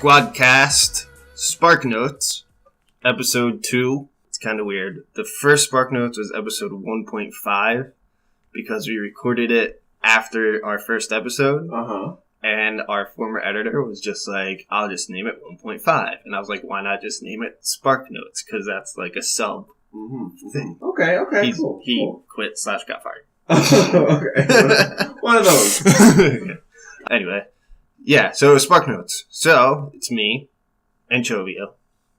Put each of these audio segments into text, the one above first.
Sqwadcast, SparkNotes, episode 2. It's kind of weird. The first SparkNotes was episode 1.5 because we recorded it after our first episode. And our former editor was just like, I'll just name it 1.5. And I was like, why not just name it SparkNotes? Because that's like a sub thing. Okay, cool. He quit / got fired. Okay. One of those. Anyway. Yeah, so SparkNotes. So, it's me, Anchovio.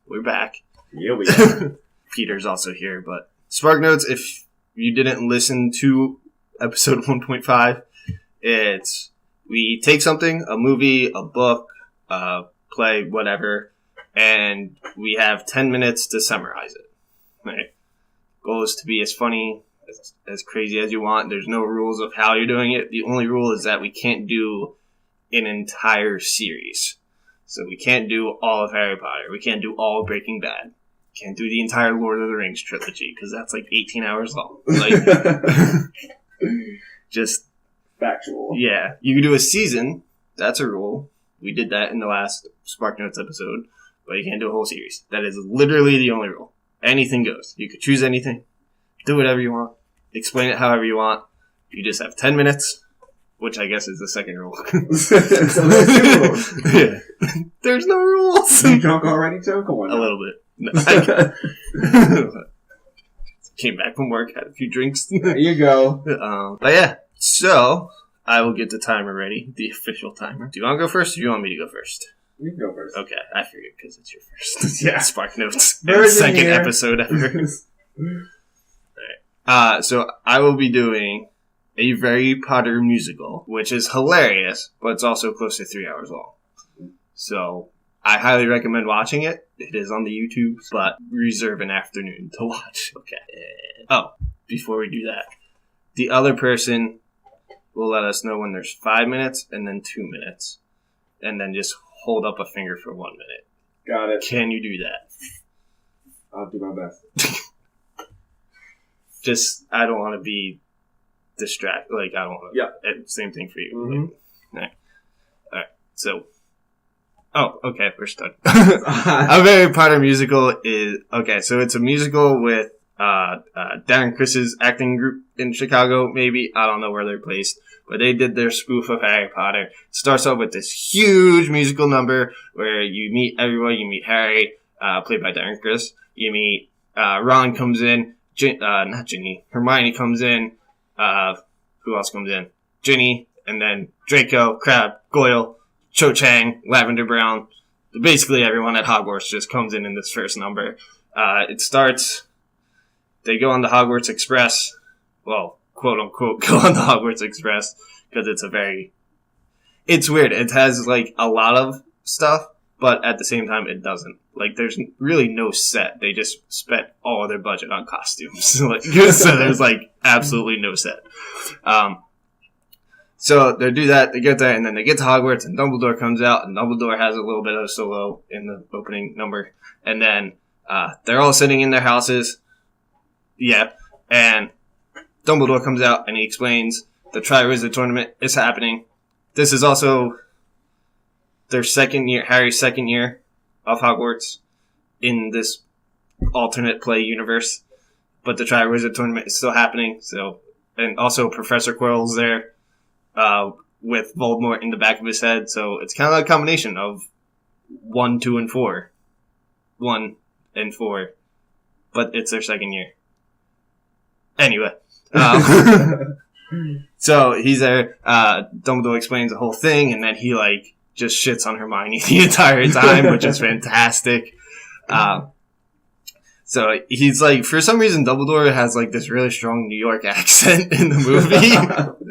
We're back. Yeah, we are. Peter's also here, but SparkNotes, if you didn't listen to episode 1.5, it's we take something, a movie, a book, play, whatever, and we have 10 minutes to summarize it. Right? Goal is to be as funny, as crazy as you want. There's no rules of how you're doing it. The only rule is that we can't do an entire series. So we can't do all of Harry Potter. We can't do all of Breaking Bad. Can't do the entire Lord of the Rings trilogy because that's like 18 hours long. Like, just factual. Yeah, you can do a season. That's a rule. We did that in the last SparkNotes episode, but you can't do a whole series. That is literally the only rule. Anything goes. You could choose anything, do whatever you want, explain it however you want. You just have 10 minutes. Which I guess is the second rule. So there's 2 rules. Yeah. There's no rules. You drunk already, too? Come on. A little bit. No, came back from work, had a few drinks. There you go. But yeah, so I will get the timer ready, the official timer. Do you want to go first or do you want me to go first? You can go first. Okay, I figured because it's your first. Yeah. SparkNotes. Second episode ever. Alright. So I will be doing a Harry Potter musical, which is hilarious, but it's also close to 3 hours long. So I highly recommend watching it. It is on the YouTube, but reserve an afternoon to watch. Okay. Oh, before we do that, the other person will let us know when there's 5 minutes and then 2 minutes, and then just hold up a finger for 1 minute. Got it. Can you do that? I'll do my best. Just, I don't want to be distracted. Like, I don't want to. Yeah. Same thing for you. Mm-hmm. Like, all right. So. Oh, okay. We're stuck. A Harry Potter musical is okay. So it's a musical with Darren Criss' acting group in Chicago. Maybe I don't know where they're placed, but they did their spoof of Harry Potter. It starts off with this huge musical number where you meet everyone. You meet Harry, played by Darren Criss. You meet Ron comes in. Not Ginny. Hermione comes in. Who else comes in? Ginny, and then Draco, Crabbe, Goyle, Cho Chang, Lavender Brown. Basically everyone at Hogwarts just comes in this first number. It starts, they go on the Hogwarts Express. Well, quote unquote, go on the Hogwarts Express, because it's weird. It has, like, a lot of stuff, but at the same time it doesn't. Like, there's really no set. They just spent all of their budget on costumes. So there's, like, absolutely no set. So they do that, they get there, and then they get to Hogwarts, and Dumbledore comes out, and Dumbledore has a little bit of a solo in the opening number. And then they're all sitting in their houses. Yeah. And Dumbledore comes out, and he explains the Triwizard Tournament is happening. This is also their second year, Harry's second year of Hogwarts in this alternate play universe, but the Triwizard Tournament is still happening. So, and also Professor Quirrell's there with Voldemort in the back of his head. So it's kind of like a combination of 1, 2, and 4, 1 and 4, but it's their second year. Anyway, so he's there. Dumbledore explains the whole thing, and then he just shits on Hermione the entire time, which is fantastic. So he's for some reason Dumbledore has this really strong New York accent in the movie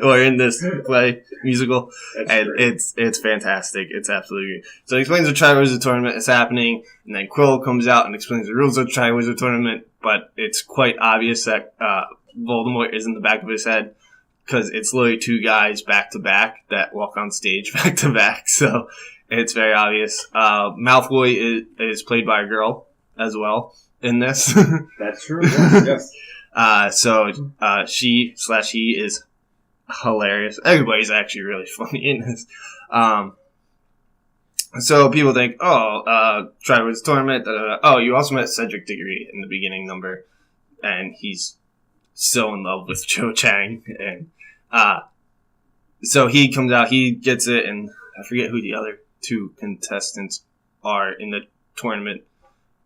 or in this play musical. It's fantastic. It's absolutely great. So he explains the Triwizard Tournament is happening, and then Quirrell comes out and explains the rules of the Triwizard Tournament, but it's quite obvious that Voldemort is in the back of his head, because it's literally 2 guys back to back that walk on stage back to back, so it's very obvious. Malfoy is played by a girl as well in this. That's true. Yes. So he is hilarious. Everybody's actually really funny in this. So people think, Triwoods Tournament, oh, you also met Cedric Diggory in the beginning number, and he's so in love with Cho Chang, and so he comes out, he gets it, and I forget who the other two contestants are in the tournament,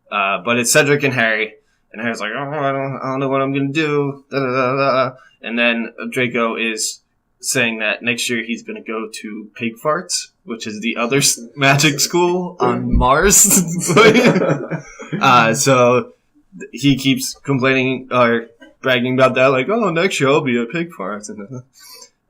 but it's Cedric and Harry, and Harry's like, I don't know what I'm gonna do, da da da da, and then Draco is saying that next year he's gonna go to Pig Farts, which is the other magic school on Mars. So he keeps complaining or bragging about that, like, oh, next year I'll be a Pig Farts,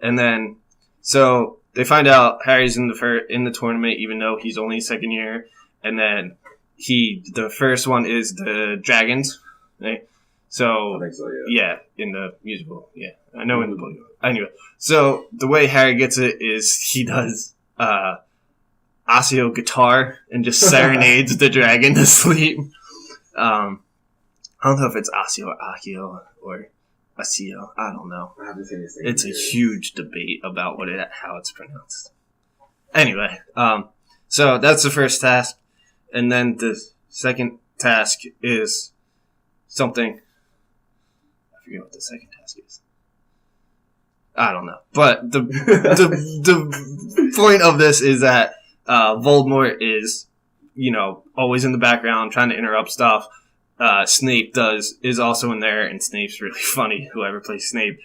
and then so they find out Harry's in the tournament, even though he's only second year, and then the first one is the Dragons, right? So, I think so, yeah, in the musical, yeah, I know in the book. Anyway, so the way Harry gets it is he does Osseo guitar and just serenades the dragon to sleep. I don't know if it's Osseo or Akio or Osseo. I don't know. I haven't seen this thing. It's a huge debate about how it's pronounced. Anyway, so that's the first task, and then the second task is something. I forget what the second task is. I don't know, but the point of this is that Voldemort is, always in the background trying to interrupt stuff. Snape is also in there, and Snape's really funny. Whoever plays Snape.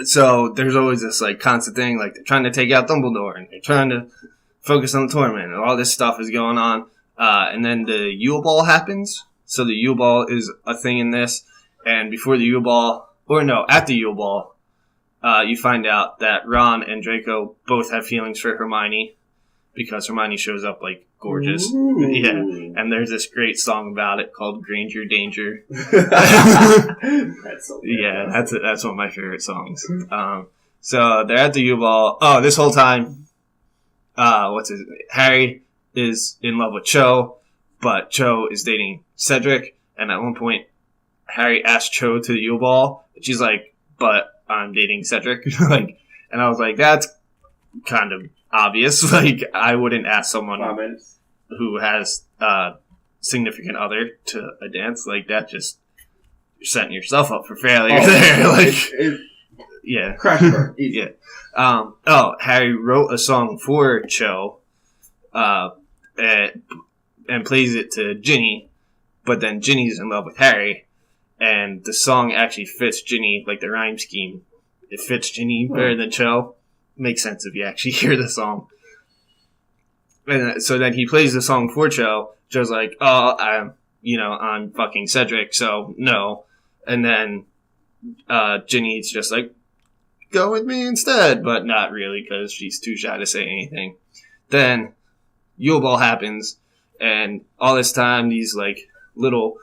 So there's always this constant thing, they're trying to take out Dumbledore, and they're trying to focus on the tournament, and all this stuff is going on. And then the Yule Ball happens. So the Yule Ball is a thing in this, and before the Yule Ball. At the Yule Ball, you find out that Ron and Draco both have feelings for Hermione because Hermione shows up gorgeous. Ooh. Yeah, and there's this great song about it called Granger Danger. That's so Yeah, that's one of my favorite songs. So they're at the Yule Ball. Oh, this whole time, Harry is in love with Cho, but Cho is dating Cedric, and at one point, Harry asked Cho to the Yule Ball, and she's like, but I'm dating Cedric. And I was like, that's kind of obvious. I wouldn't ask someone who has a significant other to a dance. That just, you're setting yourself up for failure there. Yeah. Crash burn. Easy. Yeah. Harry wrote a song for Cho, and plays it to Ginny, but then Ginny's in love with Harry. And the song actually fits Ginny, the rhyme scheme. It fits Ginny better than Cho. Makes sense if you actually hear the song. And so then he plays the song for Cho. Cho's like, oh, I'm fucking Cedric, so no. And then Ginny's just like, go with me instead. But not really, because she's too shy to say anything. Then Yule Ball happens, and all this time, these little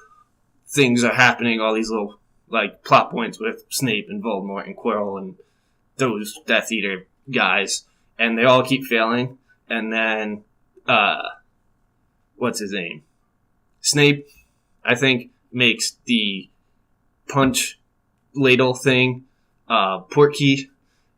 things are happening, all these little plot points with Snape and Voldemort and Quirrell and those Death Eater guys, and they all keep failing. And then what's his name? Snape, I think, makes the punch ladle thing Portkey,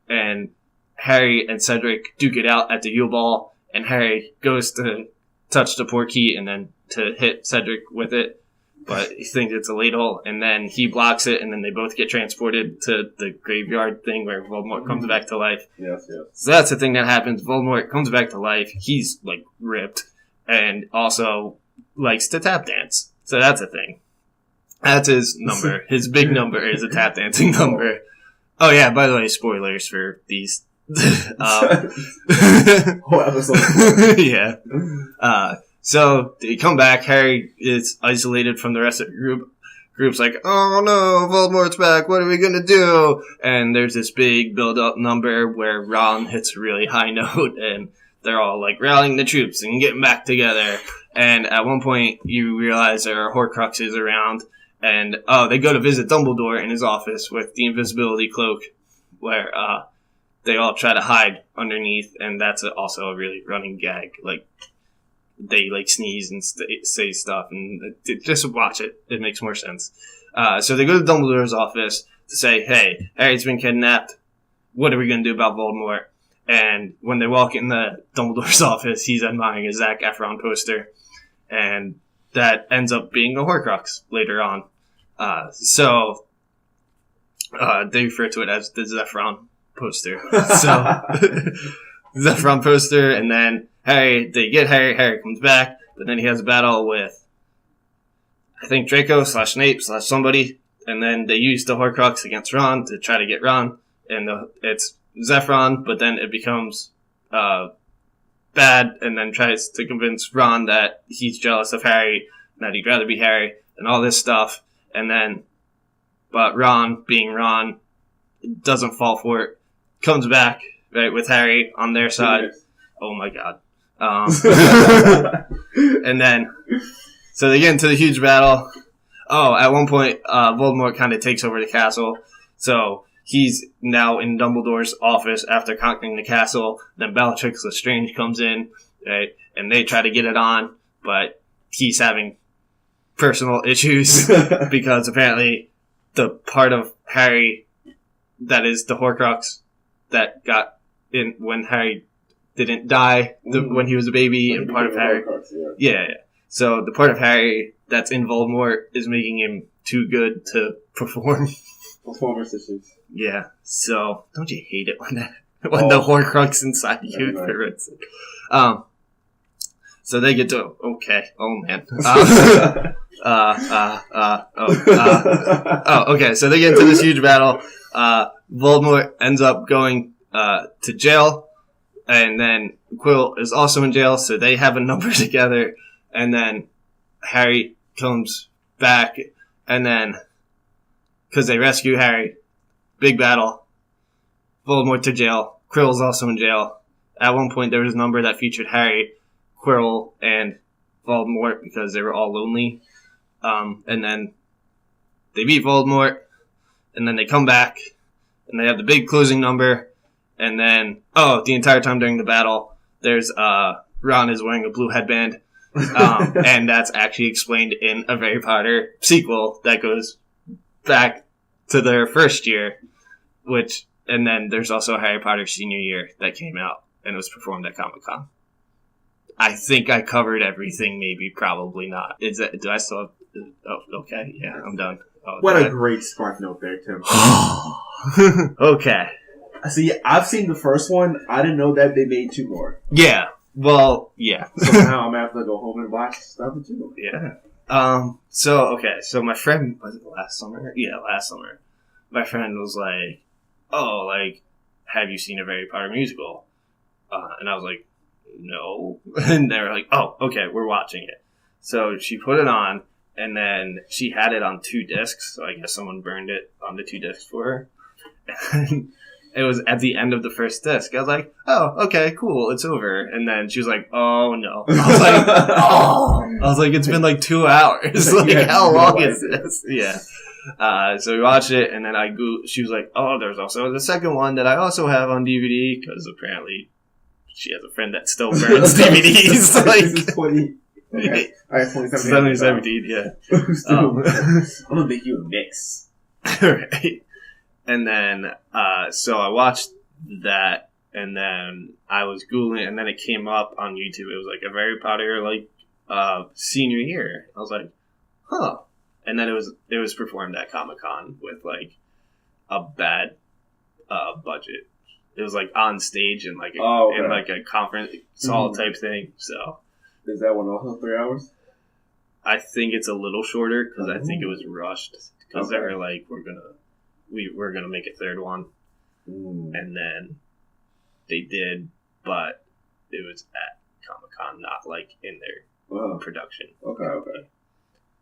and Harry and Cedric duke it out at the Yule Ball, and Harry goes to touch the Portkey and then to hit Cedric with it, but he thinks it's a ladle, and then he blocks it, and then they both get transported to the graveyard thing where Voldemort comes back to life. Yes, yes. So that's the thing that happens. Voldemort comes back to life. He's, ripped, and also likes to tap dance. So that's a thing. That's his number. His big number is a tap dancing number. Oh, yeah, by the way, spoilers for these. Whole episode. Yeah. So they come back. Harry is isolated from the rest of the group. Group's like, oh no, Voldemort's back. What are we gonna do? And there's this big build-up number where Ron hits a really high note, and they're all rallying the troops and getting back together. And at one point, you realize there are Horcruxes around, and they go to visit Dumbledore in his office with the invisibility cloak, where they all try to hide underneath, and that's also a really running gag. They sneeze and say stuff, and just watch it. It makes more sense. So they go to Dumbledore's office to say, hey, Harry's been kidnapped. What are we going to do about Voldemort? And when they walk in the Dumbledore's office, he's admiring a Zac Efron poster. And that ends up being a Horcrux later on. So they refer to it as the Zephron poster. So Zephron poster, and then they get Harry comes back, but then he has a battle with, I think, Draco / Snape / somebody, and then they use the Horcrux against Ron to try to get Ron, and it's Zephron, but then it becomes bad, and then tries to convince Ron that he's jealous of Harry, and that he'd rather be Harry, and all this stuff, and then, but Ron, being Ron, doesn't fall for it, comes back, right, with Harry on their side. Oh my god. And then, so they get into the huge battle. Oh, at one point, Voldemort kind of takes over the castle, so he's now in Dumbledore's office after conquering the castle. Then Bellatrix Lestrange comes in, right, and they try to get it on, but he's having personal issues because apparently the part of Harry that is the Horcrux that got in when Harry didn't die when he was a baby, and part of Harry, yeah. So the part of Harry that's in Voldemort is making him too good to perform. Performance issues. Yeah. So don't you hate it when the Horcrux inside you? Right. So they get to Oh man. Okay. So they get into this huge battle. Voldemort ends up going to jail, and then Quill is also in jail. So they have a number together, and then Harry comes back, and then because they rescue Harry, big battle. Voldemort to jail. Quirrell's also in jail. At one point, there was a number that featured Harry, Quirrell, and Voldemort because they were all lonely. And then they beat Voldemort, and then they come back, and they have the big closing number. And then, the entire time during the battle, there's Ron is wearing a blue headband, and that's actually explained in a Harry Potter sequel that goes back to their first year, and then there's also a Harry Potter senior year that came out and was performed at Comic-Con. I think I covered everything, maybe, probably not. Do I still have, okay, yeah, I'm done. What a great Spark Note there, Tim. Okay. See, I've seen the first one. I didn't know that they made 2 more. Yeah. Well, yeah. So now I'm going to have to go home and watch stuff too. Yeah. So my friend, was it last summer? Yeah, last summer. My friend was like, have you seen a Harry Potter musical? And I was like, no. And they were like, oh, okay, we're watching it. So she put it on, and then she had it on 2 discs, so I guess someone burned it on the 2 discs for her. And it was at the end of the first disc. I was like, oh, okay, cool, it's over. And then she was like, oh, no. I was like, I was like, it's been like 2 hours. Like, how long is this? Yeah. So we watched it, and then she was like, oh, there's also the second one that I also have on DVD, because apparently she has a friend that still burns DVDs. Like, this is 20. Okay. All right, 2017, yeah. I'm going to make you a mix. Right. And then, so I watched that, and then I was Googling, and then it came up on YouTube. It was like a Harry Potter, senior year. I was like, huh. And then it was performed at Comic-Con with, like, a bad, budget. It was, like, on stage in, like, in, like, a conference hall type thing, so. Is that one also 3 hours? I think it's a little shorter, because I think it was rushed. Because they were like, we're gonna make a third one. And then they did, but it was at Comic-Con, not, like, in their production. Okay.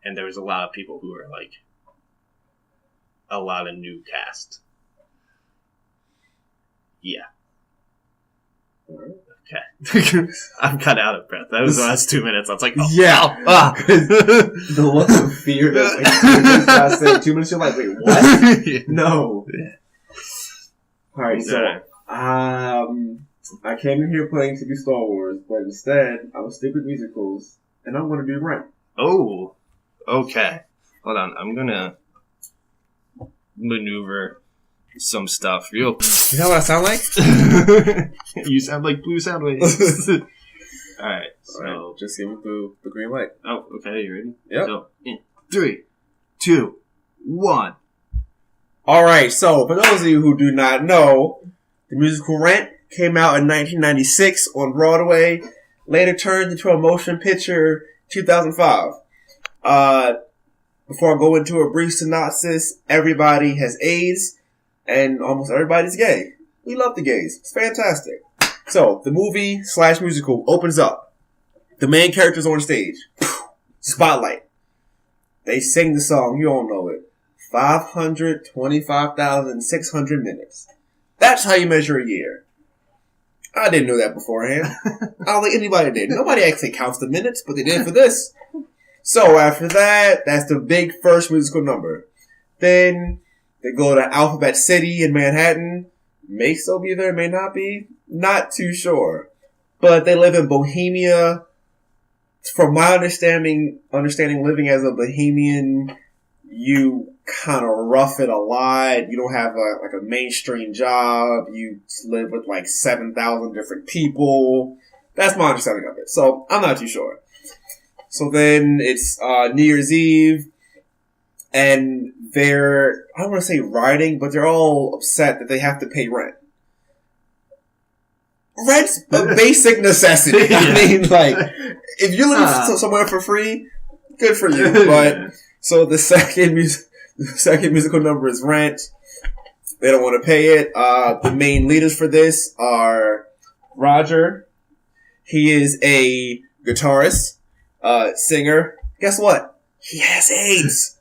And there was a lot of people who were, like, a lot of new cast. Yeah. Okay. I'm kind of out of breath. That was the last 2 minutes. I was like, oh, yeah. The look of fear that I said 2 minutes, you're like, wait, what? No. Yeah. Alright, so, I came in here playing to do Star Wars, but instead, I was stick with musicals, and I'm going to do Rent. Oh, okay. Hold on. I'm going to maneuver some stuff. Real. You know what I sound like? You sound like Blue Soundwaves. Alright, so. Alright, just give me the green light. Oh, okay, you ready? Yep. So, in 3, 2, 1. Alright, so for those of you who do not know, the musical Rent came out in 1996 on Broadway, later turned into a motion picture 2005. Before I go into a brief synopsis, everybody has AIDS, and almost everybody's gay. We love the gays. It's fantastic. So, the movie / musical opens up. The main character's on stage. Spotlight. They sing the song, you all know it. 525,600 minutes. That's how you measure a year. I didn't know that beforehand. I don't think anybody did. Nobody actually counts the minutes, but they did for this. So after that, that's the big first musical number. Then they go to Alphabet City in Manhattan. May still be there, may not be. Not too sure. But they live in Bohemia. From my understanding living as a Bohemian, you kind of rough it a lot. You don't have a mainstream job. You live with 7,000 different people. That's my understanding of it. So I'm not too sure. So then it's New Year's Eve, and they're, I don't want to say rioting, but they're all upset that they have to pay rent. Rent's a basic necessity. Yeah. I mean, if you're living somewhere for free, good for you. But so the second musical number is Rent. They don't want to pay it. The main leaders for this are Roger. He is a guitarist, singer. Guess what? He has AIDS.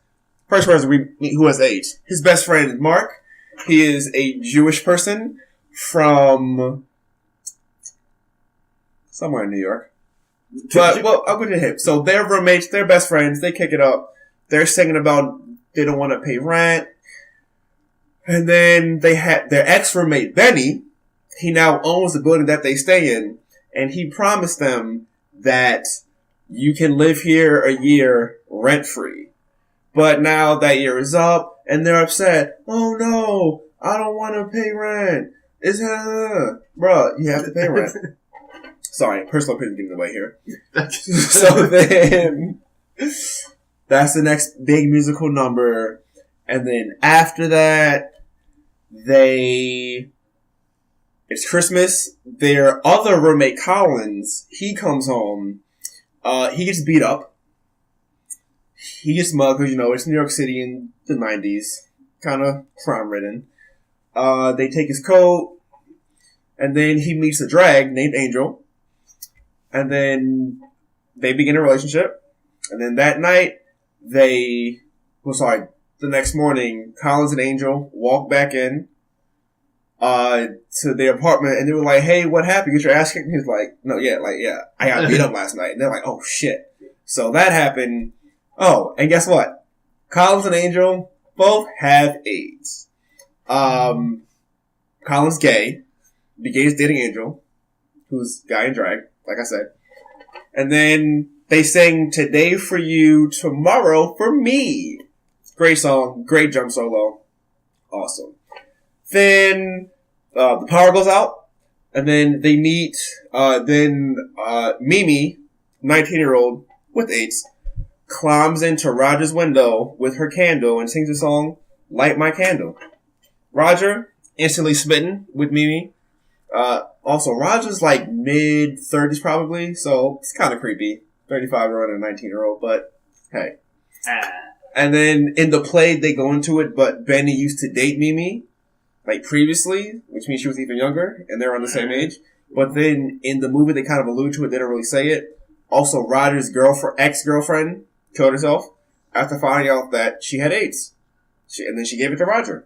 First person we meet who has AIDS. His best friend is Mark. He is a Jewish person from somewhere in New York. But, well, I'll go to him. So they're roommates, they're best friends, they kick it up. They're singing about they don't want to pay rent. And then they had their ex-roommate, Benny. He now owns the building that they stay in. And he promised them that you can live here a year rent-free. But now that year is up, and they're upset. Oh no, I don't want to pay rent. Bruh, you have to pay rent. Sorry, personal opinion getting away here. So then, that's the next big musical number. And then after that, it's Christmas. Their other roommate, Collins, he comes home. He gets beat up. He gets mugged because, it's New York City in the 90s. Kind of crime-ridden. They take his coat. And then he meets a drag named Angel. And then they begin a relationship. And then that night, the next morning, Collins and Angel walk back in to their apartment. And they were like, hey, what happened? You get your ass kicked? And he's like, yeah, I got beat up last night. And they're like, oh, shit. So that happened. Oh, and guess what? Collins and Angel both have AIDS. Collins gay. Begins dating Angel, who's guy in drag, like I said. And then they sang Today for You, Tomorrow for Me. Great song, great drum solo. Awesome. Then the power goes out, and then they meet, Mimi, 19-year-old with AIDS, climbs into Roger's window with her candle and sings the song, Light My Candle. Roger, instantly smitten with Mimi. Also, Roger's mid-30s probably, so it's kind of creepy. 35-year-old and a 19-year-old, but hey. And then in the play, they go into it, but Benny used to date Mimi, previously, which means she was even younger, and they're on the same age. But then in the movie, they kind of allude to it, they don't really say it. Also, Roger's ex-girlfriend killed herself after finding out that she had AIDS. And then she gave it to Roger.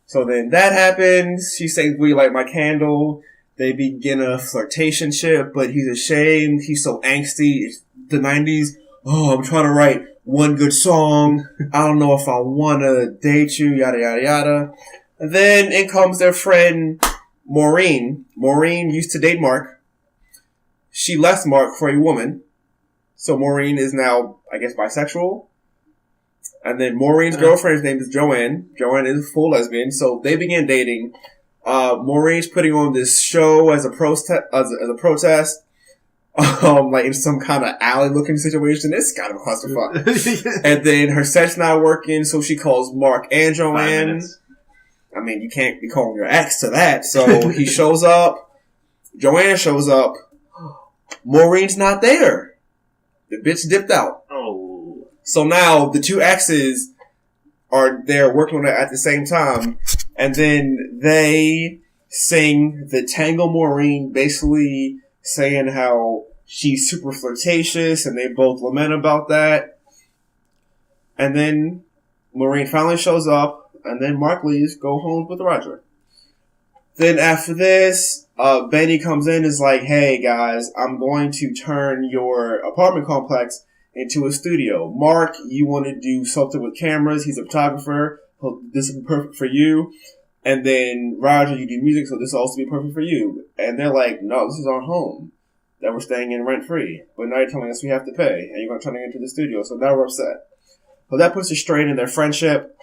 So then that happens. She sings We Light My Candle. They begin a flirtationship, but he's ashamed. He's so angsty. It's the 90s. Oh, I'm trying to write one good song. I don't know if I want to date you, yada, yada, yada. And then in comes their friend, Maureen. Maureen used to date Mark. She left Mark for a woman. So Maureen is now, I guess, bisexual. And then Maureen's girlfriend's name is Joanne. Joanne is a full lesbian, so they began dating. Maureen's putting on this show as a protest. Like in some kind of alley-looking situation. It's kind of a clusterfuck. And then her set's not working, so she calls Mark and Joanne. I mean, you can't be calling your ex to that. So he shows up. Joanne shows up. Maureen's not there. The bitch dipped out. Oh. So now the two exes are there working on it at the same time. And then they sing the Tango Maureen, basically saying how she's super flirtatious, and they both lament about that. And then Maureen finally shows up, and then Mark leaves, go home with Roger. Then after this, Benny comes in and is like, hey guys, I'm going to turn your apartment complex into a studio. Mark, you want to do something with cameras. He's a photographer. This will be perfect for you. And then, Roger, you do music, so this will also be perfect for you. And they're like, no, this is our home that we're staying in rent-free. But now you're telling us we have to pay, and you're going to turn it into the studio, so now we're upset. So that puts a strain in their friendship.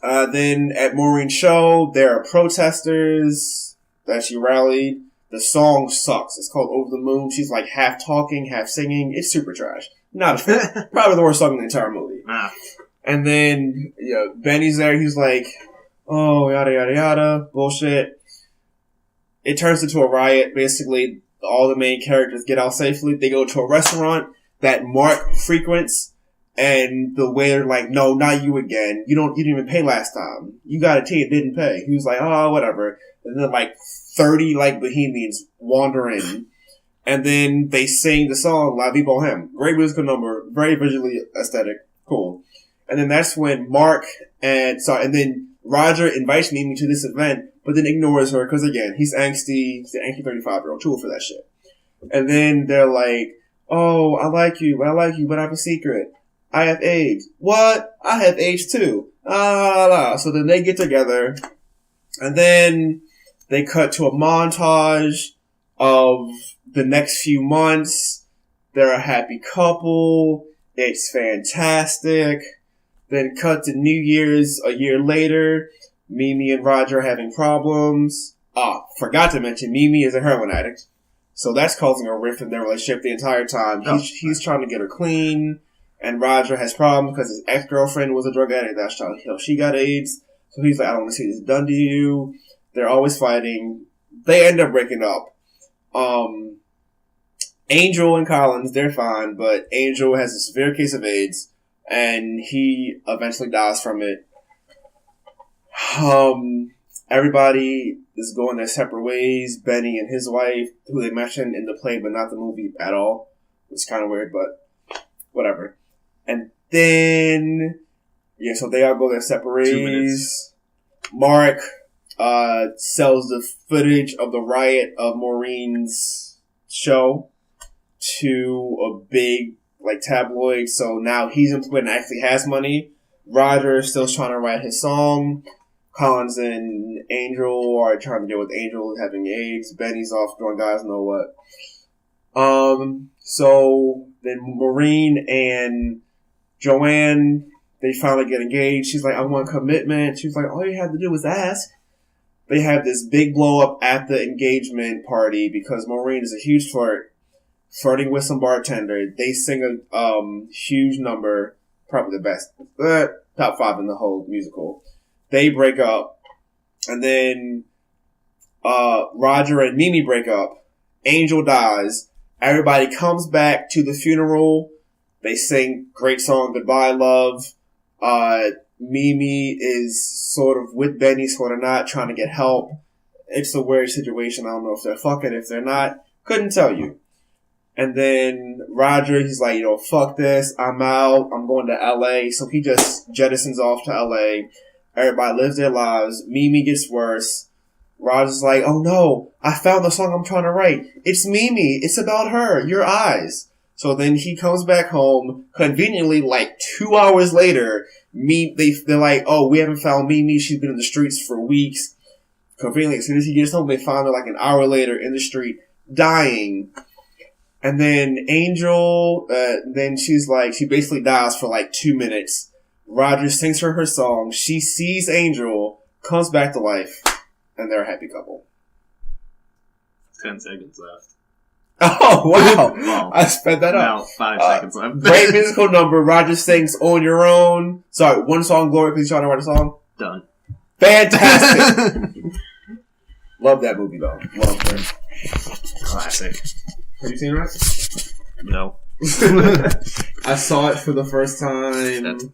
Then, at Maureen's show, there are protesters that she rallied. The song sucks. It's called Over the Moon. She's like half talking, half singing. It's super trash. Not a fan. Probably the worst song in the entire movie. And then, Benny's there. He's like, oh, yada, yada, yada. Bullshit. It turns into a riot. Basically, all the main characters get out safely. They go to a restaurant that Mark frequents. And the waiter like, no, not you again. You didn't even pay last time. You got a tea and didn't pay. He was like, oh, whatever. And then like 30 like bohemians wander in. And then they sing the song La Vie Boheme. Great musical number. Very visually aesthetic. Cool. And then that's when and then Roger invites Mimi to this event, but then ignores her because, again, he's angsty. He's an angsty 35-year-old. Too old for that shit. And then they're like, oh, I like you, but I have a secret. I have AIDS. What? I have AIDS too. So then they get together, and then they cut to a montage of the next few months. They're a happy couple. It's fantastic. Then cut to New Year's a year later. Mimi and Roger are having problems. Forgot to mention, Mimi is a heroin addict. So that's causing a rift in their relationship the entire time. He's trying to get her clean. And Roger has problems because his ex-girlfriend was a drug addict. That's how she got AIDS. So he's like, I don't want to see this done to you. They're always fighting. They end up breaking up. Angel and Collins, they're fine. But Angel has a severe case of AIDS. And he eventually dies from it. Everybody is going their separate ways. Benny and his wife, who they mentioned in the play but not the movie at all. It's kind of weird, but whatever. And then, so they all go their separate ways. Mark sells the footage of the riot of Maureen's show to a big tabloid. So now he's employed and actually has money. Roger is still trying to write his song. Collins and Angel are trying to deal with Angel having AIDS. Benny's off doing guys know what. So then Maureen and Joanne, they finally get engaged. She's like, I want commitment. She's like, all you have to do is ask. They have this big blow up at the engagement party because Maureen is a huge flirting with some bartender. They sing a huge number, probably the best, top 5 in the whole musical. They break up, and then Roger and Mimi break up. Angel dies. Everybody comes back to the funeral. They sing great song, Goodbye, Love. Mimi is sort of with Benny, sort of not, trying to get help. It's a weird situation. I don't know if they're fucking, if they're not. Couldn't tell you. And then Roger, he's like, fuck this. I'm out. I'm going to LA. So he just jettisons off to LA. Everybody lives their lives. Mimi gets worse. Roger's like, oh no, I found the song I'm trying to write. It's Mimi. It's about her. Your eyes. So then he comes back home. Conveniently, 2 hours later, they're like, oh, we haven't found Mimi. She's been in the streets for weeks. Conveniently, as soon as he gets home, they find her an hour later in the street, dying. And then Angel, then she's like, she basically dies for like 2 minutes. Roger sings her song. She sees Angel, comes back to life, and they're a happy couple. 10 seconds left. Oh, wow. Well, I sped that up. Now 5 seconds left. Great musical number. Roger sings On Your Own. Sorry, one song, Glory, please try to write a song. Done. Fantastic. Love that movie, though. Love it. Classic. Have you seen it? No. I saw it for the first time.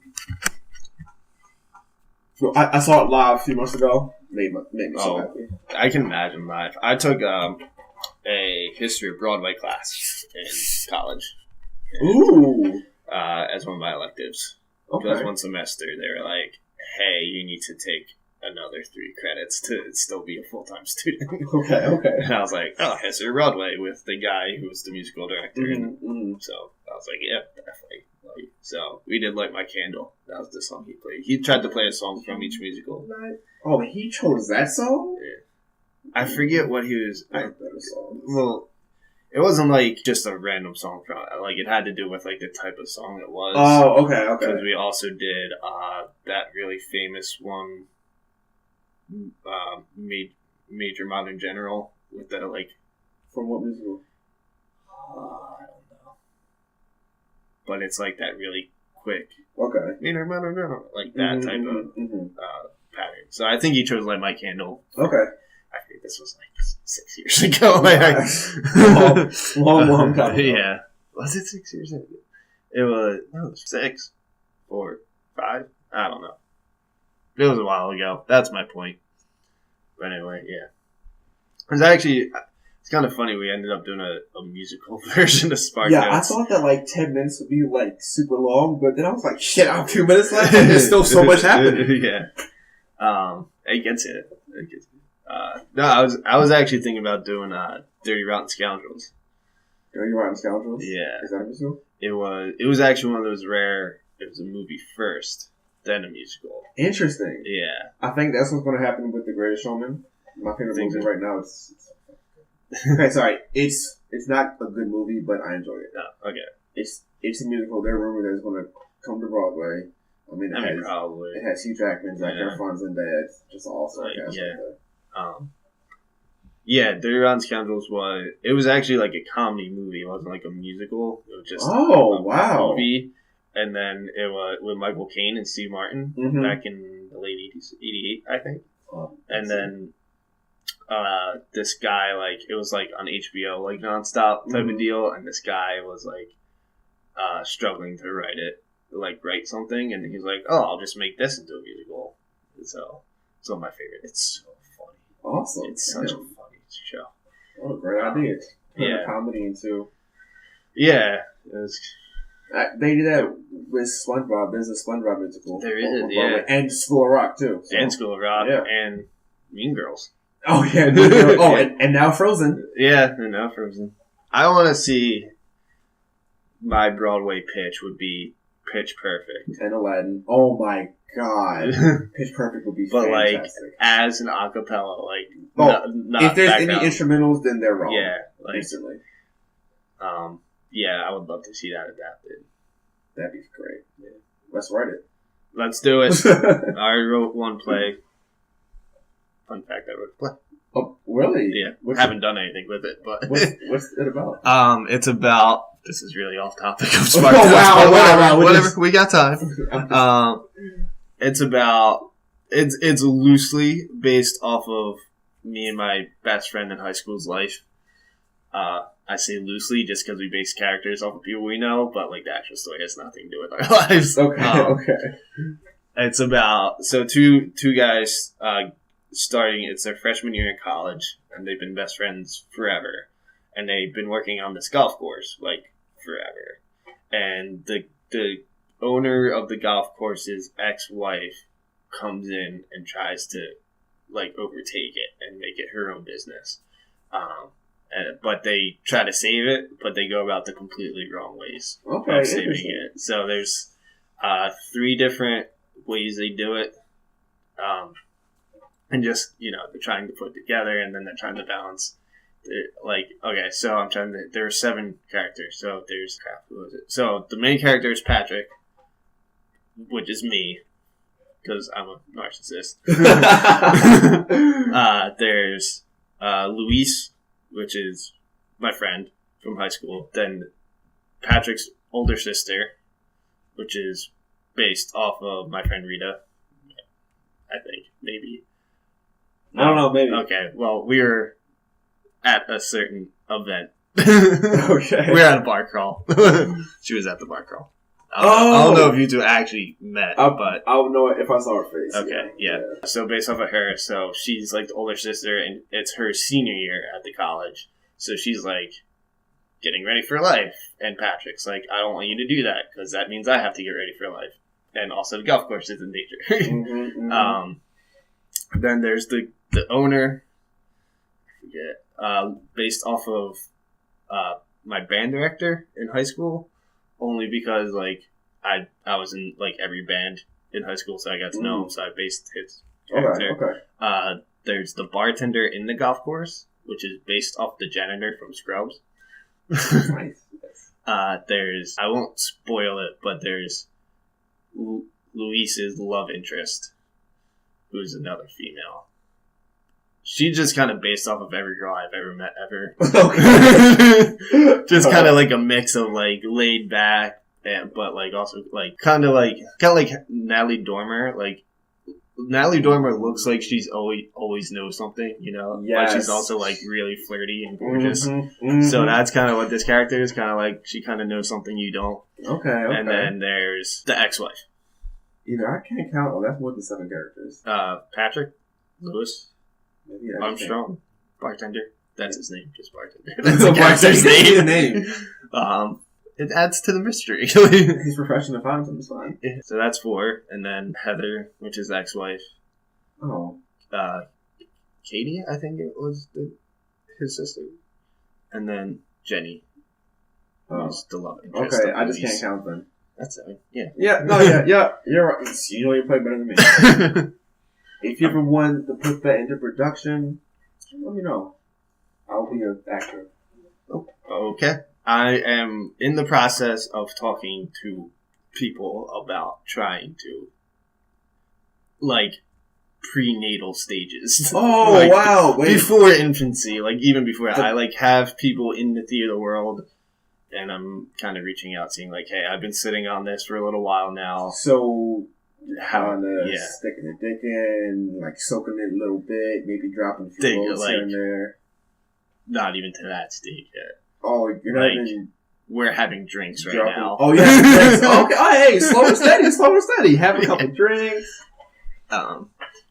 I saw it live a few months ago. Made me so happy. I can imagine live. I took a history of Broadway class in college. Ooh. As one of my electives. Okay. Because one semester they were like, hey, you need to take another 3 credits to still be a full-time student. Okay. And I was like, oh, history of Broadway with the guy who was the musical director. And so I was like, yeah, definitely. So we did Light My Candle. That was the song he played. He tried to play a song from each musical. Oh, he chose that song? Yeah. I forget what he was. Well, it wasn't like just a random song from like it had to do with like the type of song it was. Oh, okay. Because we also did that really famous one, Major Modern General with the like. From what musical? I don't know. But it's like that really quick. Okay. Major Modern General, like that type of pattern. So I think he chose Light My Candle. Okay. I think this was like 6 years ago. long time ago. Yeah. Was it 6 years ago? It was 6, 4, 5. I don't know. It was a while ago. That's my point. But anyway, yeah. It was actually, it's kind of funny. We ended up doing a musical version of SparkNotes. Yeah, I thought that like 10 minutes would be like super long, but then I was like, shit, I have 2 minutes left. And there's still so much happening. Yeah. It gets it. No, I was actually thinking about doing Dirty Rotten Scoundrels. Dirty Rotten Scoundrels? Yeah. Is that a musical? It was actually one of those rare. It was a movie first, then a musical. Interesting. Yeah. I think that's what's going to happen with The Greatest Showman. My favorite movie right now. It's okay. Sorry, it's not a good movie, but I enjoy it. No, okay. It's a musical. They're rumored that it's going to come to Broadway. Probably. It has Hugh Jackman, Zac Efron's in there. It's just an all-star cast. Yeah. Dirty Rotten Scoundrels was actually like a comedy movie. It wasn't like a musical. It was just a movie. And then it was with Michael Caine and Steve Martin back in the late 80s, 88, I think. And then this guy, like, it was like on HBO, like nonstop type of deal. And this guy was like struggling to write something. And he's like, oh, I'll just make this into a musical. So it's one of my favorite. It's so funny. Awesome. It's such a funny show. What a great idea. Turn a comedy into. Yeah. It was. They did that with SpongeBob. There's a SpongeBob musical. There is, yeah. And School of Rock, too. So. And School of Rock. Yeah. And Mean Girls. Oh, yeah. And now Frozen. Yeah, and now Frozen. I want to see my Broadway pitch would be Pitch Perfect. And Aladdin. Oh, my God. Pitch Perfect would be fantastic. But, like, as an acapella, like, not if there's background. Any instrumentals, then they're wrong. Yeah. Like, instantly. Yeah, I would love to see that adapted. That'd be great. Yeah. Let's write it. Let's do it. I already wrote one play. Fun fact, I wrote a play. Oh, really? Yeah. Haven't done anything with it, but... What's it about? It's about... This is really off topic of SparkCast. Wow. Whatever. We got time. It's about... It's loosely based off of me and my best friend in high school's life. I say loosely just because we base characters off of people we know, but like the actual story has nothing to do with our lives. Okay. It's about two guys starting. It's their freshman year in college, and they've been best friends forever, and they've been working on this golf course like forever. And the owner of the golf course's ex-wife comes in and tries to like overtake it and make it her own business. But they try to save it, but they go about the completely wrong ways of saving it. So there's 3 different ways they do it. And just, they're trying to put together, and then they're trying to balance Okay, so I'm trying to. There are 7 characters. So there's who was it? So the main character is Patrick, which is me, because I'm a narcissist. There's Luis, which is my friend from high school. Then Patrick's older sister, which is based off of my friend Rita. I think maybe. I don't know. Maybe. Okay. Well, we were at a certain event. Okay. We're at a bar crawl. She was at the bar crawl. I don't know if you two actually met, but I'll know it if I saw her face. Okay, yeah. So based off of her, so she's like the older sister, and it's her senior year at the college. So she's like getting ready for life, and Patrick's like, I don't want you to do that because that means I have to get ready for life, and also the golf course is in danger. Then there's the owner. I forget. Based off of my band director in high school. Only because, like, I was in, like, every band in high school, so I got to know him, so I based his character. Okay. There's the bartender in the golf course, which is based off the janitor from Scrubs. Nice. There's, I won't spoil it, but there's Luis's love interest, who's another female. She's just kind of based off of every girl I've ever met ever. Okay. Just kind of like a mix of like laid back, but like also like kind of like Natalie Dormer. Like Natalie Dormer looks like she's always knows something, you know. Yes. But she's also like really flirty and gorgeous. So that's kind of what this character is. Kind of like she kind of knows something you don't. Okay. And then there's the ex-wife. Either I can't count. Oh, that's more than 7 characters. Patrick, Lewis. Maybe Armstrong, bartender. That's his name, just bartender. That's the character's name. It adds to the mystery. He's professional to find him. It's fine. So that's 4, and then Heather, which is ex-wife. Oh. Katie, I think it was his sister, and then Jenny, who's the love interest. Okay, I just can't count them. That's 7. Yeah. Yeah. No. Yeah. You're right. You know you play better than me. If you ever want to put that into production, let me know. I'll be an actor. Okay. I am in the process of talking to people about trying to, like, prenatal stages. Oh, like, wow. Wait. Before infancy, like, even before I, like, have people in the theater world, and I'm kind of reaching out, saying, like, hey, I've been sitting on this for a little while now. So... sticking the dick in, like soaking it a little bit, maybe dropping a few bolts here and there. Not even to that stage yet. Oh, you're not even... We're having drinks right now. Oh, yeah, drinks. Okay. Oh, hey, slow and steady. Have a couple drinks.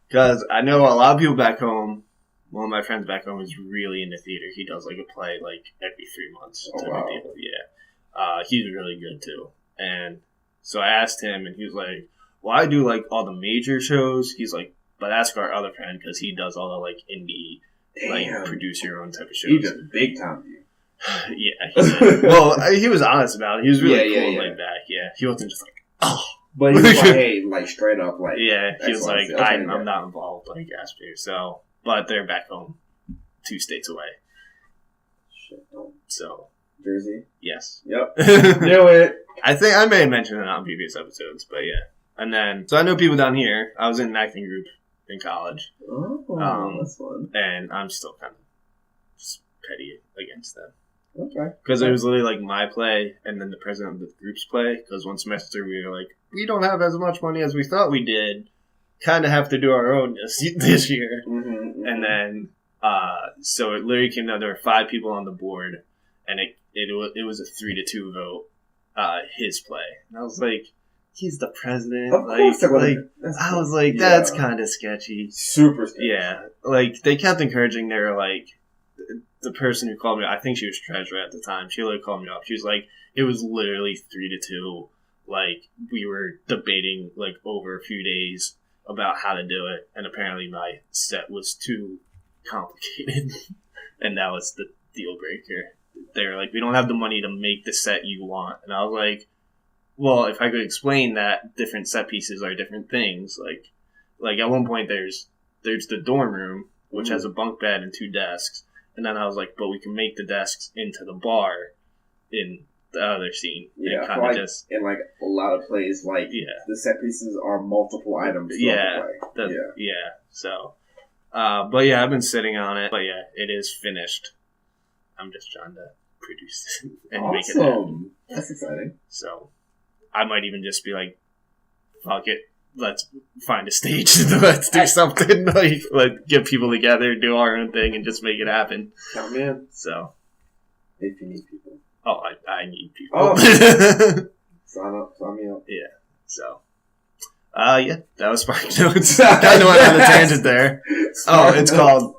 Because I know a lot of people back home. One of my friends back home is really into theater. He does like a play like every 3 months. Oh, wow. Yeah. He's really good too. And so I asked him, and he was like, well, I do, like, all the major shows. He's like, but ask our other friend, because he does all the, like, indie, like, produce your own type of shows. He does big time, dude. Yeah, he did. Well, he was honest about it. He was really cool and laid back, yeah. He wasn't just like, oh. But he was like, hey, like, straight up, like... Yeah, he was like, I'm not involved, like, asked me. So, but they're back home 2 states away. Shit, don't. So. Jersey? Yes. Yep. Knew it. I think I may have mentioned it on previous episodes, but yeah. And then, so I know people down here. I was in an acting group in college. Oh, that's fun. And I'm still kind of petty against them. Okay. Because it was literally like my play and then the president of the group's play. Because one semester we were like, we don't have as much money as we thought we did. Kind of have to do our own this year. Mm-hmm. And then, so it literally came down, there were 5 people on the board. And it was a 3-2 vote, his play. And I was like, he's the president. Of course I was like, that's kind of sketchy. Super sketchy. Yeah. Like, they kept encouraging, they were like, the person who called me, I think she was treasurer at the time, she literally called me up. She was like, it was literally 3-2. Like, we were debating, like, over a few days about how to do it. And apparently my set was too complicated. And that was the deal breaker. They were like, we don't have the money to make the set you want. And I was like, well, if I could explain that different set pieces are different things, like at one point there's the dorm room, which has a bunk bed and 2 desks, And then I was like, but we can make the desks into the bar in the other scene. Yeah, kind of just in like a lot of plays, like the set pieces are multiple items. Yeah, So, but yeah, I've been sitting on it. But yeah, it is finished. I'm just trying to produce it and make it happen. That's exciting. So, I might even just be like, fuck it. Let's find a stage. Let's do something. Like, let's get people together, do our own thing, and just make it happen. Oh, man. So. If you need people. Oh, I need people. Oh. Sign me up. Yeah. So. Yeah, that was SparkNotes. Kind of went on the tangent there. It's called,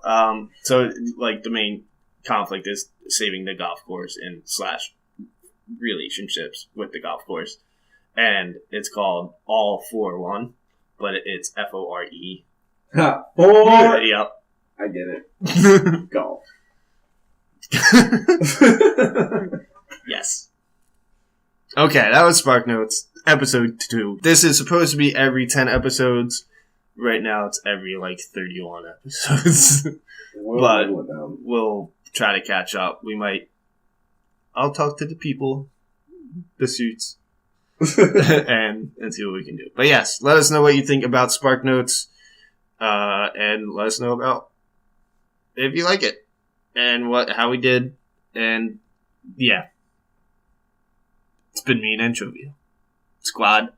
so, like, the main conflict is saving the golf course and / relationships with the golf course. And it's called All for One, but it's FORE. Four. Yep. I get it. Golf. Yes. Okay, that was SparkNotes, episode 2. This is supposed to be every 10 episodes. Right now, it's every, 31 episodes. We'll try to catch up. I'll talk to the people, the suits. and see what we can do. But yes, let us know what you think about SparkNotes, and let us know about if you like it and how we did. And yeah, it's been me and Anchovio. Squad.